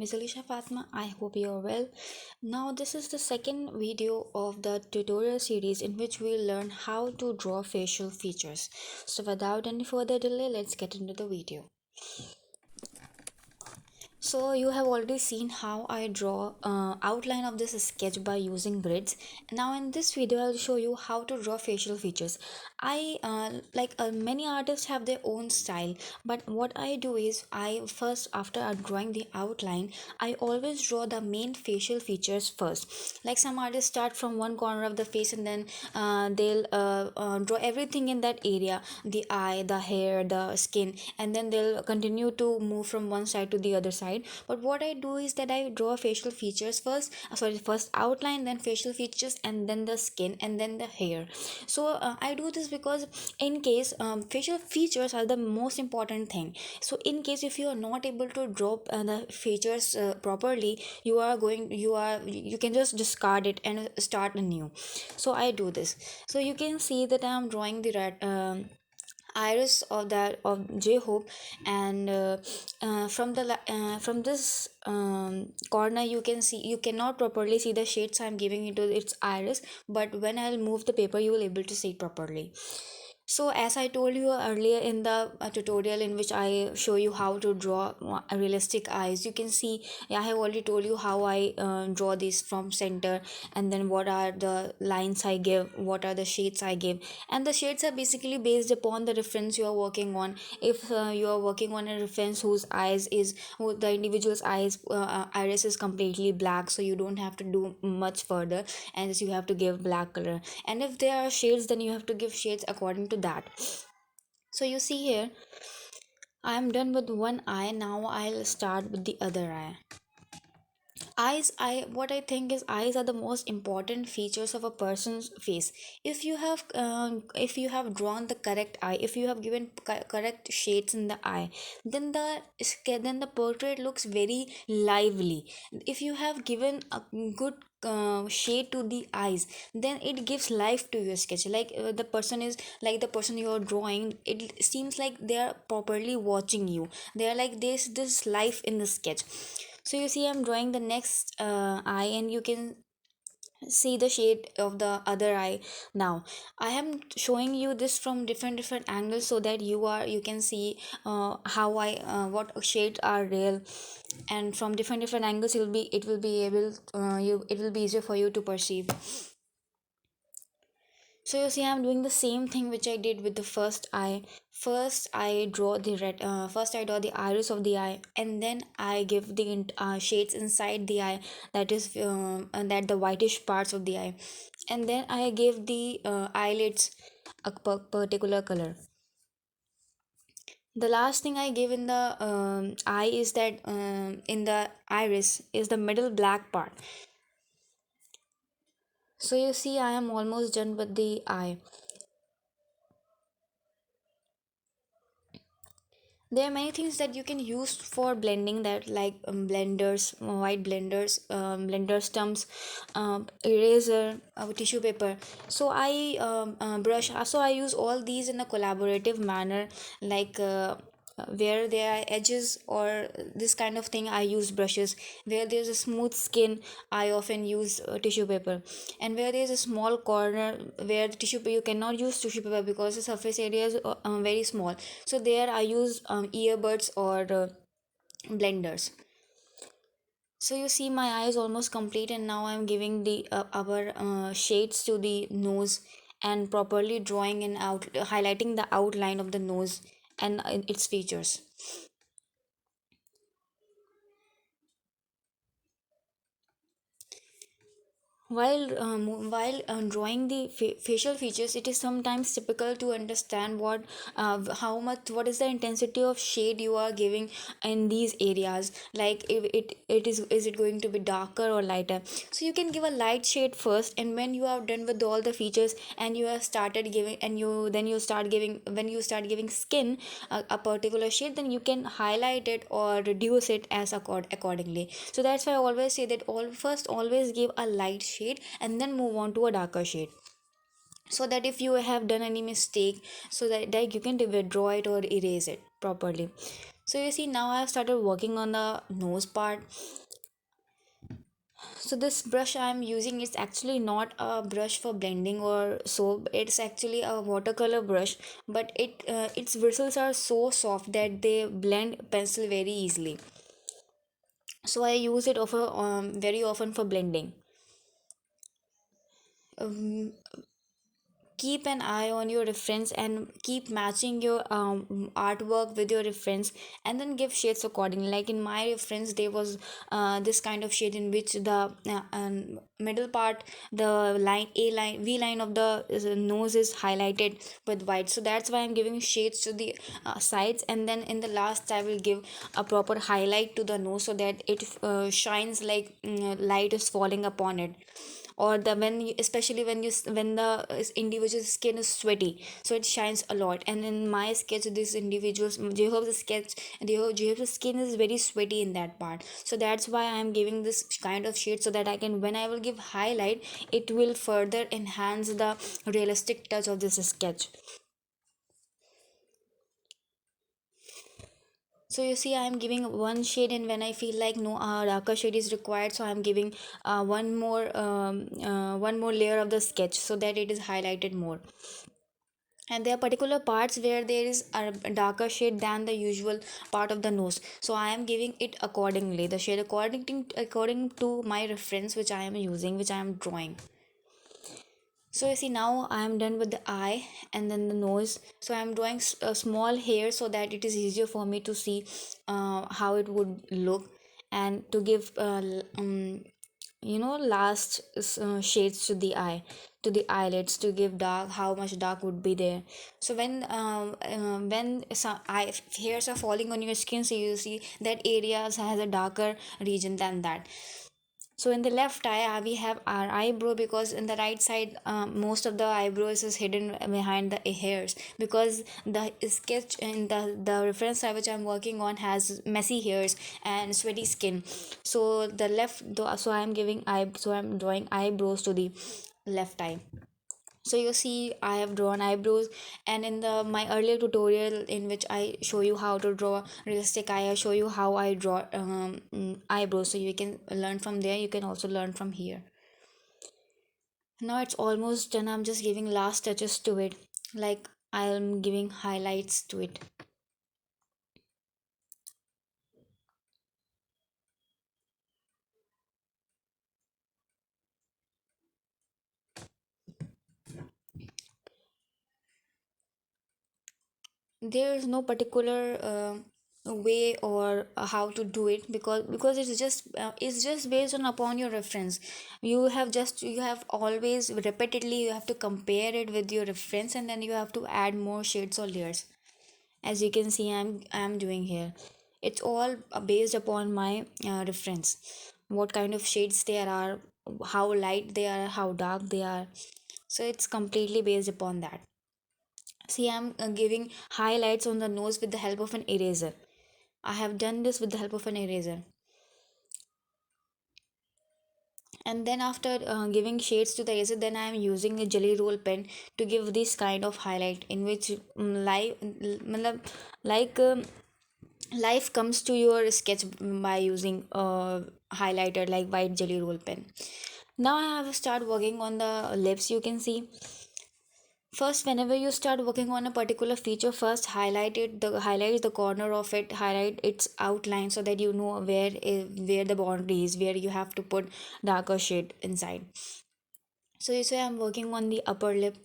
is Alisha Fatma. I hope you are well. Now, this is the second video of the tutorial series in which we learn how to draw facial features. So, without any further delay, let's get into the video. So you have already seen how I draw outline of this sketch by using grids. Now in this video I'll show you how to draw facial features. I many artists have their own style, but what I do is I first, after drawing the outline, I always draw the main facial features first. Like some artists start from one corner of the face and then they'll draw everything in that area, the eye, the hair, the skin, and then they'll continue to move from one side to the other side. But what I do is that I draw facial features first, first outline, then facial features, and then the skin, and then the hair. So I do this because in case facial features are the most important thing. So in case if you are not able to draw the features properly, you can just discard it and start anew. So I do this. So you can see that I am drawing the red iris of that of J-Hope, and from this corner you can see, you cannot properly see the shades I'm giving into its iris, but when I'll move the paper you will able to see it properly. So as I told you earlier in the tutorial in which I show you how to draw realistic eyes, you can see, yeah, I have already told you how I draw this from center, and then what are the lines I give, what are the shades I give. And the shades are basically based upon the reference you are working on. If you are working on a reference who the individual's iris is completely black, so you don't have to do much further, and just you have to give black color. And if there are shades, then you have to give shades according to that. So you see here, I am done with one eye. Now I'll start with the other eye. Eyes, I what I think is eyes are the most important features of a person's face. If you have drawn the correct eye, if you have given correct shades in the eye, then the portrait looks very lively. If you have given a good shade to the eyes, then it gives life to your sketch. The person is like, the person you are drawing, it seems like they are properly watching you. They are like, this life in the sketch. So you see, I'm drawing the next eye, and you can see the shade of the other eye. Now I am showing you this from different angles, so that you can see how I what shades are real, and from different angles it will be able you it will be easier for you to perceive. So you see, I'm doing the same thing which I did with the first eye. First I draw the iris of the eye, and then I give the shades inside the eye, that is that the whitish parts of the eye, and then I give the eyelids a particular color. The last thing I give in the eye is that in the iris is the middle black part. So you see, I am almost done with the eye. There are many things that you can use for blending that, like blenders, white blenders, blender stumps, eraser, tissue paper. So I brush, so I use all these in a collaborative manner, like where there are edges or this kind of thing, I use brushes. Where there's a smooth skin, I often use tissue paper. And where there's a small corner where the tissue paper, you cannot use tissue paper because the surface area is very small, so there I use earbuds or blenders. So you see, my eye is almost complete, and now I'm giving the our shades to the nose, and properly drawing and out highlighting the outline of the nose and its features. While drawing the facial features, it is sometimes typical to understand what is the intensity of shade you are giving in these areas. Like, if it is it going to be darker or lighter. So you can give a light shade first, and when you are done with all the features, and you have started giving, and you start giving, when you start giving skin a particular shade, then you can highlight it or reduce it as accordingly. So that's why I always say that always give a light shade and then move on to a darker shade, so that if you have done any mistake, so that you can withdraw it or erase it properly. So you see, now I have started working on the nose part. So this brush I am using is actually not a brush for blending or so. It's actually a watercolor brush, but its bristles are so soft that they blend pencil very easily. So I use it very often for blending. Um, Keep an eye on your reference and keep matching your artwork with your reference, and then give shades accordingly. Like in my reference there was this kind of shade in which the middle part, the line V line of the nose is highlighted with white, so that's why I'm giving shades to the sides, and then in the last I will give a proper highlight to the nose so that it shines like light is falling upon it. Or the when you, especially when when the individual skin is sweaty, so it shines a lot. And in my sketch, this individual's Jacob's sketch, Jacob's skin is very sweaty in that part, so that's why I am giving this kind of shade, so that I can, when I will give highlight, it will further enhance the realistic touch of this sketch. So you see, I am giving one shade, and when I feel like no darker shade is required, so I am giving one more layer of the sketch so that it is highlighted more. And there are particular parts where there is a darker shade than the usual part of the nose, so I am giving it accordingly, the shade according to my reference which I am using, which I am drawing. So you see, now I am done with the eye and then the nose. So I am drawing a small hair so that it is easier for me to see how it would look, and to give last shades to the eye, to the eyelids, to give dark, how much dark would be there. So when some eye hairs are falling on your skin, so you see that areas has a darker region than that. So in the left eye, we have our eyebrow, because in the right side, most of the eyebrows is hidden behind the hairs, because the sketch in the reference eye which I'm working on has messy hairs and sweaty skin. So the so I'm drawing eyebrows to the left eye. So you see, I have drawn eyebrows, and in the my earlier tutorial in which I show you how to draw realistic eye, I show you how I draw eyebrows, so you can learn from there, you can also learn from here. Now it's almost done, I'm just giving last touches to it, like I'm giving highlights to it. There is no particular way or how to do it, because it's just based on upon your reference. You have always repeatedly, you have to compare it with your reference, and then you have to add more shades or layers, as you can see I'm doing here. It's all based upon my reference, what kind of shades there are, how light they are, how dark they are. So it's completely based upon that. See, I'm giving highlights on the nose with the help of an eraser. I have done this with the help of an eraser. And then after giving shades to the eraser, then I am using a jelly roll pen to give this kind of highlight, in which like life comes to your sketch by using highlighter like white jelly roll pen. Now I have start working on the lips, you can see. First, whenever you start working on a particular feature, first highlight the corner of it, highlight its outline, so that you know where the boundary is, where you have to put darker shade inside. So you say I'm working on the upper lip.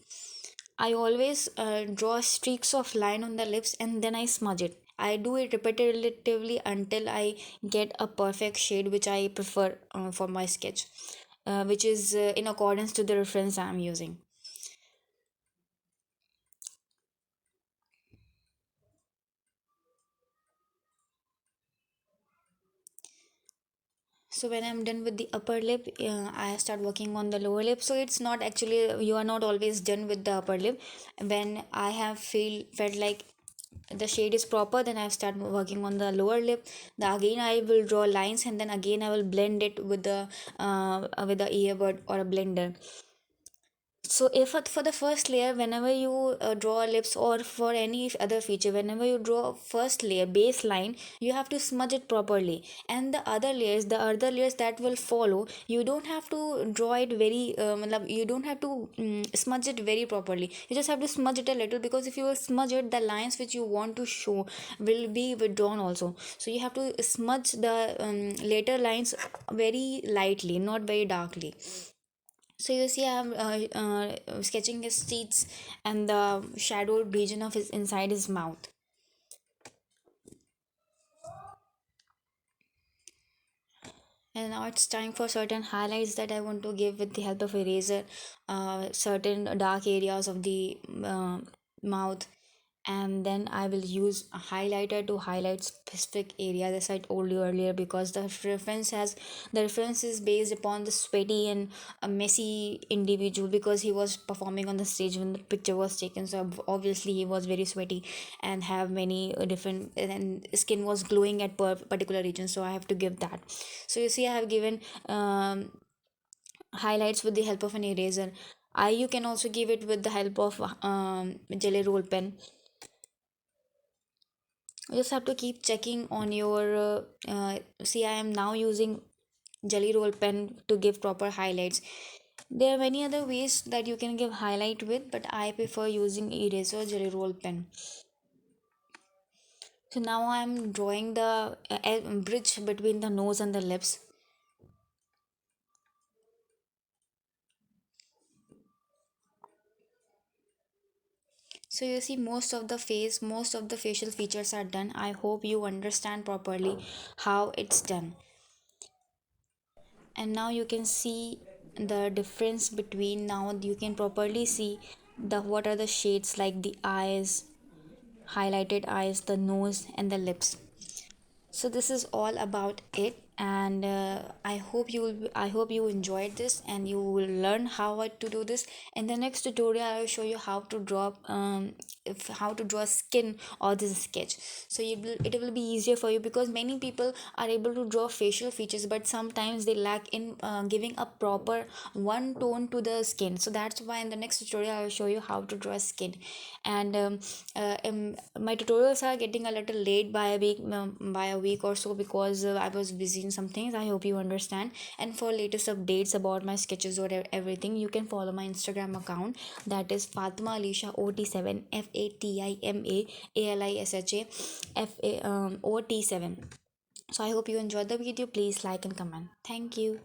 I always draw streaks of line on the lips, and then I smudge it. I do it repetitively until I get a perfect shade which I prefer for my sketch, which is in accordance to the reference I'm using. So when I'm done with the upper lip, I start working on the lower lip. So it's not actually, you are not always done with the upper lip. When I have felt like the shade is proper, then I start working on the lower lip. The again I will draw lines, and then again I will blend it with the earbud or a blender. So if for the first layer, whenever you draw lips, or for any other feature, whenever you draw first layer baseline, you have to smudge it properly. And the other layers that will follow, you don't have to draw it very you don't have to smudge it very properly. You just have to smudge it a little, because if you will smudge it, the lines which you want to show will be withdrawn also. So you have to smudge the later lines very lightly, not very darkly. So you see, I'm sketching his teeth and the shadowed region of his inside his mouth. And now it's time for certain highlights that I want to give with the help of eraser. Certain dark areas of the mouth, and then I will use a highlighter to highlight specific areas, as I told you earlier, because the reference is based upon the sweaty and a messy individual, because he was performing on the stage when the picture was taken. So obviously he was very sweaty and have many different, and skin was glowing at particular region, so I have to give that. So you see, I have given highlights with the help of an eraser. I You can also give it with the help of jelly roll pen. You just have to keep checking on your see, I am now using jelly roll pen to give proper highlights. There are many other ways that you can give highlight with, but I prefer using eraser or jelly roll pen. So now I'm drawing the bridge between the nose and the lips. So you see, most of the facial features are done. I hope you understand properly how it's done. And now you can see the difference between, now you can properly see the what are the shades, like the eyes, highlighted eyes, the nose and the lips. So this is all about it, and I hope you enjoyed this and you will learn to do this. In the next tutorial, I will show you how to draw how to draw skin or this sketch. So it will be easier for you, because many people are able to draw facial features, but sometimes they lack in giving a proper one tone to the skin. So that's why in the next tutorial I will show you how to draw skin. And my tutorials are getting a little late by a week or so, because I was busy in some things. I hope you understand. And for latest updates about my sketches or everything, you can follow my Instagram account, that is Fatima Alisha OT7, FATIMA ALISHA OT7. So I hope you enjoyed the video. Please like and comment. Thank you.